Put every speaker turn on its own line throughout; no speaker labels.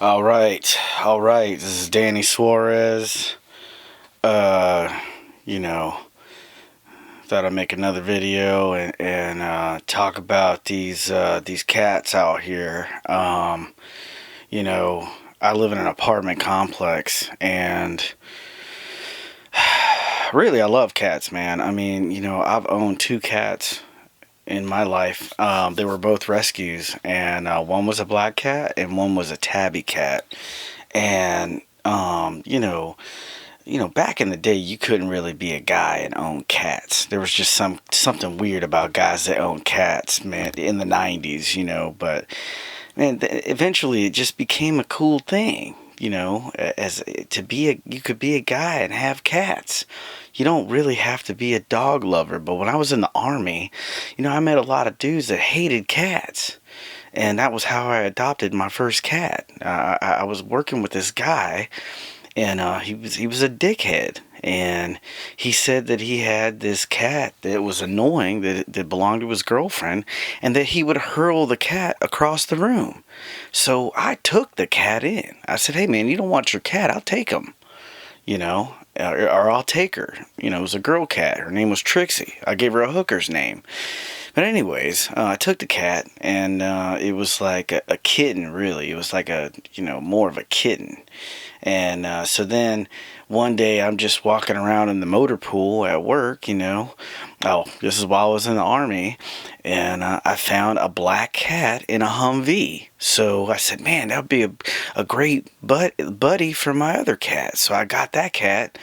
All right. This is Danny Suarez. Uh, you know, Thought I'd make another video and talk about these cats out here. You know, I live in an apartment complex, and really, I love cats, man. I mean, I've owned two cats in my life. They were both rescues, and one was a black cat and one was a tabby cat. And back in the day, you couldn't really be a guy and own cats. There was just something weird about guys that own cats, man, in the '90s, But man, eventually it just became a cool thing, as to you could be a guy and have cats. You don't really have to be a dog lover. But when I was in the army, I met a lot of dudes that hated cats. And that was how I adopted my first cat. I was working with this guy, and he was a dickhead, and he said that he had this cat that was annoying, that belonged to his girlfriend, and that he would hurl the cat across the room. So I took the cat in. I said, "Hey man, you don't want your cat? I'll take him, or I'll take her." It was a girl cat. Her name was Trixie. I gave her a hooker's name. But anyways, I took the cat, and it was like a kitten, really. It was like more of a kitten. And so then one day I'm just walking around in the motor pool at work, Oh, this is while I was in the army, and I found a black cat in a Humvee. So I said, man, that would be a great buddy for my other cat. So I got that cat.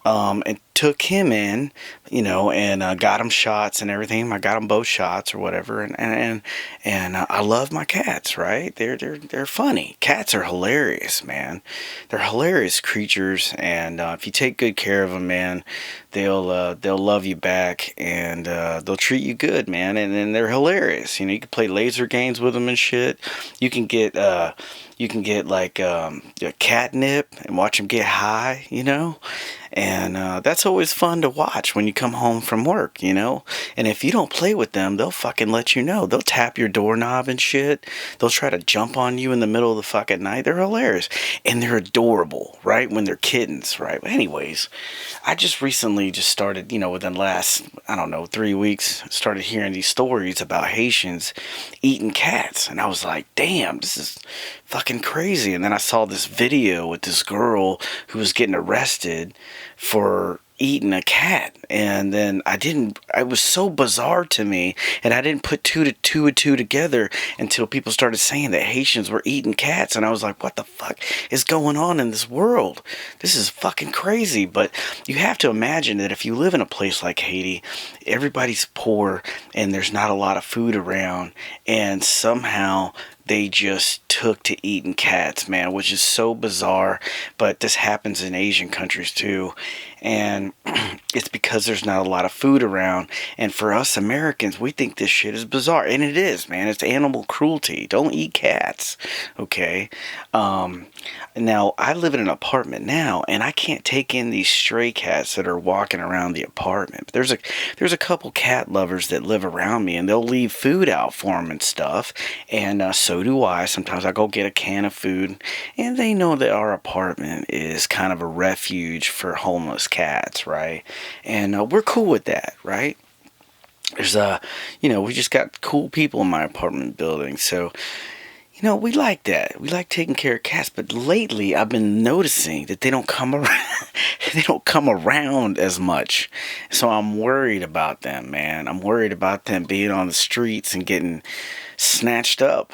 And took him in, and got him shots and everything. I got him both shots or whatever, and I love my cats, right? They're funny. Cats are hilarious, man. They're hilarious creatures, and if you take good care of them, man, they'll love you back, and they'll treat you good, man. And they're hilarious. You can play laser games with them and shit. You can get like catnip and watch them get high, and that's always fun to watch when you come home from work, and if you don't play with them, they'll fucking let you know. They'll tap your doorknob and shit. They'll try to jump on you in the middle of the fucking night. They're hilarious, and they're adorable, right, when they're kittens, right? Anyways, I just recently started, within the last, I don't know, 3 weeks, started hearing these stories about Haitians eating cats, and I was like, damn, this is fucking crazy. And then I saw this video with this girl who was getting arrested for eating a cat, and then it was so bizarre to me, and I didn't put two and two together until people started saying that Haitians were eating cats, and I was like, what the fuck is going on in this world? This is fucking crazy. But you have to imagine that if you live in a place like Haiti, everybody's poor and there's not a lot of food around, and somehow they just took to eating cats, man, which is so bizarre. But this happens in Asian countries too, and it's because there's not a lot of food around. And for us Americans, we think this shit is bizarre, and it is, man. It's animal cruelty. Don't eat cats, okay? Now I live in an apartment now, and I can't take in these stray cats that are walking around the apartment. But there's a couple cat lovers that live around me, and they'll leave food out for them and stuff, and so do I. Sometimes I go get a can of food, and they know that our apartment is kind of a refuge for homeless cats, right? And we're cool with that, right? There's we just got cool people in my apartment building, so we like that. We like taking care of cats. But lately, I've been noticing that they don't come around. They don't come around as much. So I'm worried about them, man. I'm worried about them being on the streets and getting snatched up.